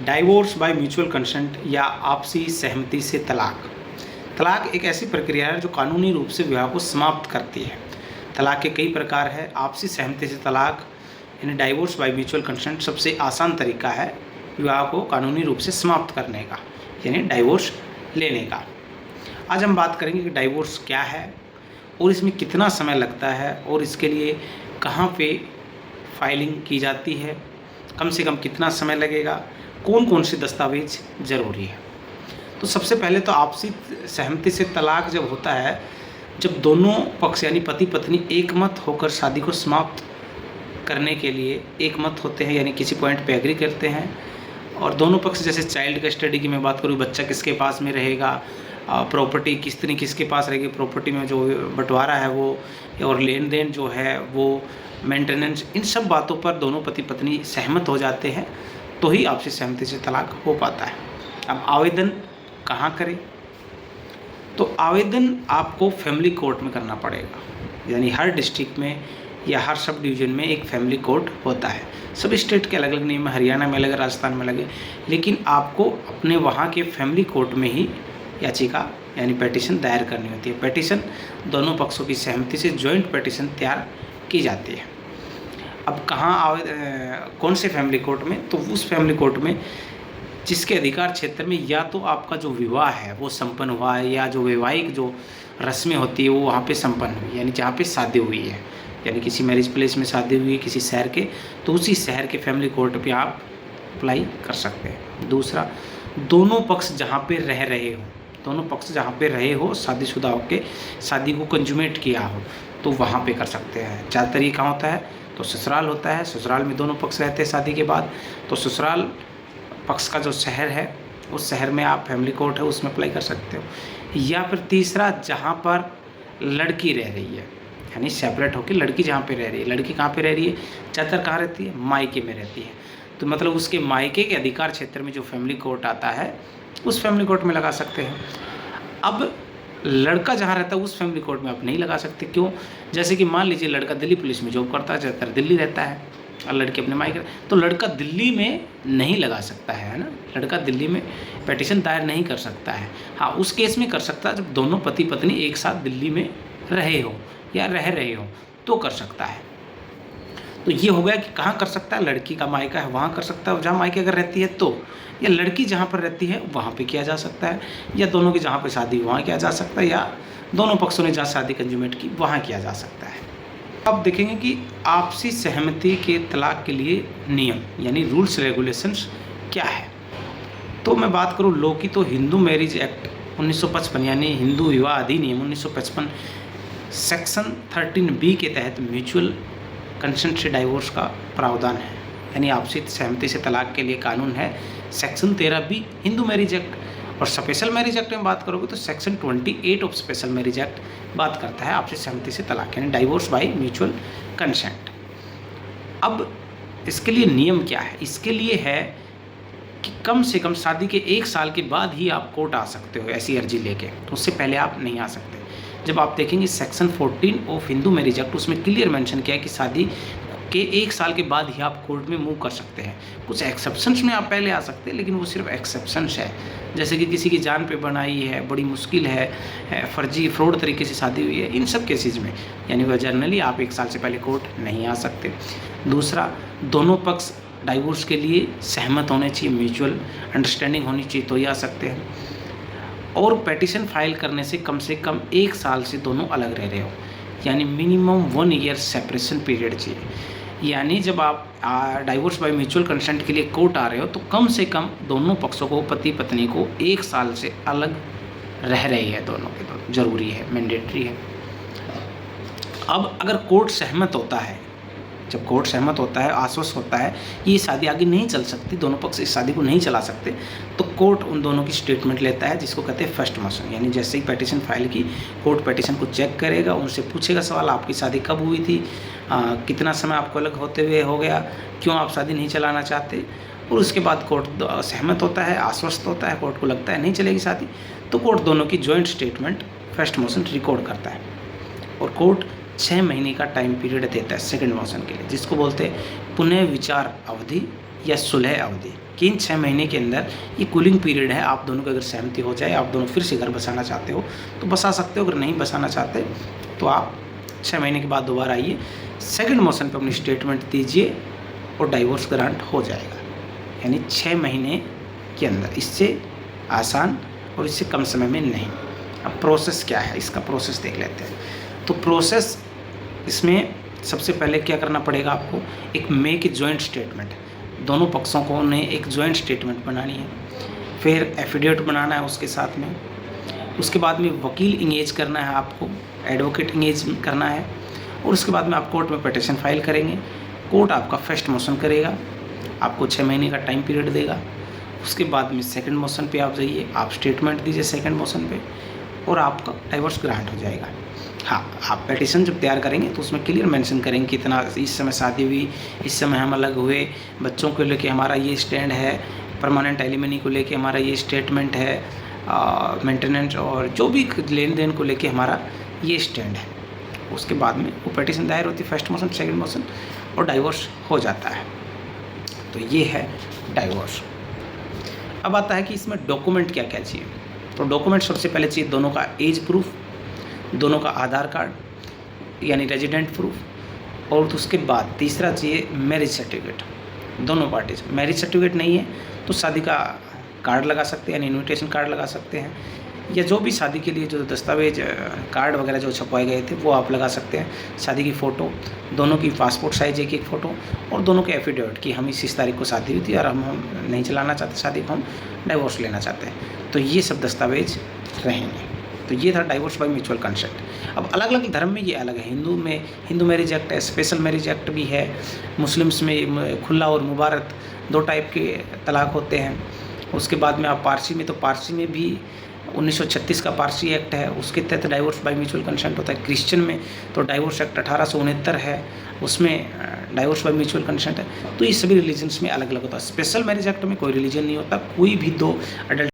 Divorce by mutual consent या आपसी सहमति से तलाक। तलाक एक ऐसी प्रक्रिया है जो कानूनी रूप से विवाह को समाप्त करती है। तलाक के कई प्रकार है। आपसी सहमति से तलाक यानी डाइवोर्स बाय म्यूचुअल कंसेंट सबसे आसान तरीका है विवाह को कानूनी रूप से समाप्त करने का, यानी डाइवोर्स लेने का। आज हम बात करेंगे कि डाइवोर्स क्या है और इसमें कितना समय लगता है और इसके लिए कहाँ पे फाइलिंग की जाती है, कम से कम कितना समय लगेगा, कौन कौन से दस्तावेज ज़रूरी है। तो सबसे पहले तो आपसी सहमति से तलाक जब होता है, जब दोनों पक्ष यानी पति पत्नी एकमत होकर शादी को समाप्त करने के लिए एकमत होते हैं, यानी किसी पॉइंट पे एग्री करते हैं और दोनों पक्ष, जैसे चाइल्ड कस्टडी की मैं बात करूँ, बच्चा किसके पास में रहेगा, प्रॉपर्टी कितनी किसके पास रहेगी, प्रॉपर्टी में जो बंटवारा है वो, और लेन देन जो है वो, मेंटेनेंस, इन सब बातों पर दोनों पति पत्नी सहमत हो जाते हैं तो ही आपसी सहमति से तलाक हो पाता है। अब आवेदन कहाँ करें? तो आवेदन आपको फैमिली कोर्ट में करना पड़ेगा, यानी हर डिस्ट्रिक्ट में या हर सब डिवीज़न में एक फैमिली कोर्ट होता है। सब स्टेट के अलग अलग नियम है, हरियाणा में अलग, राजस्थान में अलग, लेकिन आपको अपने वहाँ के फैमिली कोर्ट में ही याचिका यानी पेटिशन दायर करनी होती है। पेटिशन दोनों पक्षों की सहमति से जॉइंट पेटिशन तैयार की जाती है। अब कौन से फैमिली कोर्ट में? तो उस फैमिली कोर्ट में जिसके अधिकार क्षेत्र में या तो आपका जो विवाह है वो संपन्न हुआ है, या जो वैवाहिक जो रस्में होती है वो वहाँ पे संपन्न हुई, यानी जहाँ पे शादी हुई है, यानी किसी मैरिज प्लेस में शादी हुई है किसी शहर के, तो उसी शहर के फैमिली कोर्ट पे आप अप्लाई कर सकते हैं। दूसरा, दोनों पक्ष जहाँ पे रह रहे हो, दोनों पक्ष जहाँ पे रहे हो, शादीशुदा होकर शादी को कंजुमेट किया हो, तो वहाँ पे कर सकते हैं। ज़्यादातर ये कहाँ होता है? तो ससुराल होता है। ससुराल में दोनों पक्ष रहते हैं शादी के बाद, तो ससुराल पक्ष का जो शहर है उस शहर में आप फैमिली कोर्ट है उसमें अप्लाई कर सकते हो। या फिर तीसरा, जहाँ पर लड़की रह रही है, यानी सेपरेट होकर लड़की जहाँ पे रह रही है। लड़की कहाँ पे रह रही है? ज़्यादातर कहाँ रहती है? मायके में रहती है। तो मतलब उसके मायके के अधिकार क्षेत्र में जो फैमिली कोर्ट आता है उस फैमिली कोर्ट में लगा सकते हैं। अब लड़का जहाँ रहता है उस फैमिली कोर्ट में आप नहीं लगा सकते। क्यों? जैसे कि मान लीजिए लड़का दिल्ली पुलिस में जॉब करता है, ज़्यादातर दिल्ली रहता है, और लड़की अपने मायके, तो लड़का दिल्ली में नहीं लगा सकता है ना, लड़का दिल्ली में पेटिशन दायर नहीं कर सकता है। हाँ, उस केस में कर सकता है जब दोनों पति पत्नी एक साथ दिल्ली में रहे हो या रह रहे हो तो कर सकता है। तो ये हो गया कि कहाँ कर सकता है? लड़की का मायका है वहाँ कर सकता है, जहाँ मायके अगर रहती है तो, या लड़की जहाँ पर रहती है वहाँ पे किया जा सकता है, या दोनों की जहाँ पे शादी वहाँ किया जा सकता है, या दोनों पक्षों ने जहाँ शादी कंजुमेट की वहाँ किया जा सकता है। अब देखेंगे कि आपसी सहमति के तलाक के लिए नियम यानी रूल्स रेगुलेशंस क्या है। तो मैं बात करूँ लॉ की, तो हिंदू मैरिज एक्ट 1955 यानी हिंदू विवाह अधिनियम 1955 सेक्शन 13B के तहत म्यूचुअल कंसेंट से डाइवोर्स का प्रावधान है, यानी आपसी सहमति से तलाक के लिए कानून है section 13B Hindu marriage act. और स्पेशल मैरिज एक्ट में बात करोगे तो section 28 of special marriage act बात करता है आपसी सहमति से तलाक यानी डाइवोर्स बाय म्यूचुअल कंसेंट। अब इसके लिए नियम क्या है? इसके लिए है कि कम से कम शादी के 1 साल के बाद ही आप कोर्ट आ सकते हो ऐसी अर्जी लेके, तो उससे पहले आप नहीं आ सकते। जब आप देखेंगे section 14 of Hindu marriage act, उसमें क्लियर मेंशन किया है कि शादी के 1 साल के बाद ही आप कोर्ट में मूव कर सकते हैं। कुछ एक्सेप्शंस में आप पहले आ सकते हैं, लेकिन वो सिर्फ एक्सेप्शंस है। जैसे कि किसी की जान पे बनाई है, बड़ी मुश्किल है, फर्जी फ्रॉड तरीके से शादी हुई है, इन सब केसेज में यानी वह जनरली आप 1 साल से पहले कोर्ट नहीं आ सकते। दूसरा, दोनों पक्ष डाइवोर्स के लिए सहमत होने चाहिए, म्यूचुअल अंडरस्टैंडिंग होनी चाहिए तो ही आ सकते हैं। और पेटिशन फाइल करने से कम 1 साल से दोनों अलग रह रहे हो, यानी मिनिमम 1 ईयर सेपरेशन पीरियड चाहिए। यानी जब आप डाइवोर्स बाय म्यूचुअल कंसेंट के लिए कोर्ट आ रहे हो तो कम से कम दोनों पक्षों को, पति पत्नी को 1 साल से अलग रह रही है, दोनों के दोनों, जरूरी है, मैंडेटरी है। अब अगर कोर्ट सहमत होता है, जब कोर्ट सहमत होता है, आश्वस्त होता है कि ये शादी आगे नहीं चल सकती, दोनों पक्ष इस शादी को नहीं चला सकते, तो कोर्ट उन दोनों की स्टेटमेंट लेता है जिसको कहते हैं फर्स्ट मोशन। यानी जैसे ही पेटिशन फाइल की, कोर्ट पेटिशन को चेक करेगा, उनसे पूछेगा सवाल, आपकी शादी कब हुई थी, कितना समय आपको अलग होते हुए हो गया, क्यों आप शादी नहीं चलाना चाहते, और उसके बाद कोर्ट सहमत होता है, आश्वस्त होता है, कोर्ट को लगता है नहीं चलेगी शादी, तो कोर्ट दोनों की joint statement first motion record करता है और कोर्ट 6 महीने का टाइम पीरियड देता है सेकंड मोशन के लिए, जिसको बोलते हैं पुनः विचार अवधि या सुलह अवधि, कि इन 6 महीने के अंदर ये कूलिंग पीरियड है। आप दोनों की अगर सहमति हो जाए, आप दोनों फिर से घर बसाना चाहते हो तो बसा सकते हो, अगर नहीं बसाना चाहते तो आप 6 महीने के बाद दोबारा आइए, सेकंड मोशन पे अपनी स्टेटमेंट दीजिए और डाइवोर्स ग्रांट हो जाएगा। यानी 6 महीने के अंदर, इससे आसान और इससे कम समय में नहीं। अब प्रोसेस क्या है, इसका प्रोसेस देख लेते हैं। तो प्रोसेस इसमें सबसे पहले क्या करना पड़ेगा आपको, एक मेक जॉइंट स्टेटमेंट, दोनों पक्षों को ने एक जॉइंट स्टेटमेंट बनानी है, फिर एफिडेविट बनाना है उसके साथ में, उसके बाद में वकील इंगेज करना है आपको, एडवोकेट इंगेज करना है, और उसके बाद में आप कोर्ट में पिटीशन फाइल करेंगे। कोर्ट आपका फर्स्ट मोशन करेगा, आपको 6 महीने का टाइम पीरियड देगा। उसके बाद में सेकंड मोशन पे आप जाइए, आप स्टेटमेंट दीजिए सेकंड मोशन पे, और आपका डाइवोर्स ग्रांट हो जाएगा। हाँ, आप पिटीशन जब तैयार करेंगे तो उसमें क्लियर मेंशन करेंगे कि इतना इस समय शादी हुई, इस समय हम अलग हुए, बच्चों को लेके हमारा ये स्टैंड है, परमानेंट एलिमनी को लेके हमारा ये स्टेटमेंट है, मेंटेनेंस और जो भी लेन देन को लेके हमारा ये स्टैंड है। उसके बाद में वो पिटीशन दायर होती है, फर्स्ट मोशन, सेकंड मोशन, और डाइवोर्स हो जाता है। तो ये है डाइवोर्स। अब आता है कि इसमें डॉक्यूमेंट क्या क्या चाहिए। तो डॉक्यूमेंट सबसे पहले चाहिए दोनों का एज प्रूफ, दोनों का आधार कार्ड यानी रेजिडेंट प्रूफ, और तो उसके बाद तीसरा चाहिए मैरिज सर्टिफिकेट। दोनों पार्टीज, मैरिज सर्टिफिकेट नहीं है तो शादी का कार्ड लगा सकते हैं, यानी इन्विटेशन कार्ड लगा सकते हैं, या जो भी शादी के लिए जो दस्तावेज कार्ड वगैरह जो छपवाए गए थे वो आप लगा सकते हैं। शादी की फ़ोटो, दोनों की पासपोर्ट साइज एक फ़ोटो, और दोनों के एफिडेविट कि हम इस तारीख को शादी हुई थी और हम नहीं चलाना चाहते शादी को, हम डाइवोर्स लेना चाहते हैं। तो ये सब दस्तावेज रहेंगे। तो ये था डाइवोर्स बाय म्यूचुअल कंसेंट। अब अलग अलग धर्म में ये अलग है। हिंदू मैरिज एक्ट है, स्पेशल मैरिज एक्ट भी है, मुस्लिम्स में खुला और मुबारक 2 टाइप के तलाक होते हैं। उसके बाद में आप पारसी में, तो पारसी में भी 1936 का पारसी एक्ट है, उसके तहत डाइवोर्स बाय म्यूचुअल कंसेंट होता है। क्रिश्चियन में तो डाइवोर्स एक्ट 1869 है, उसमें डाइवोर्स बाय म्यूचुअल कंसेंट है। तो ये सभी रिलीजन्स में अलग अलग होता है। स्पेशल मैरिज एक्ट में कोई रिलीजन नहीं होता, कोई भी 2 अडल्ट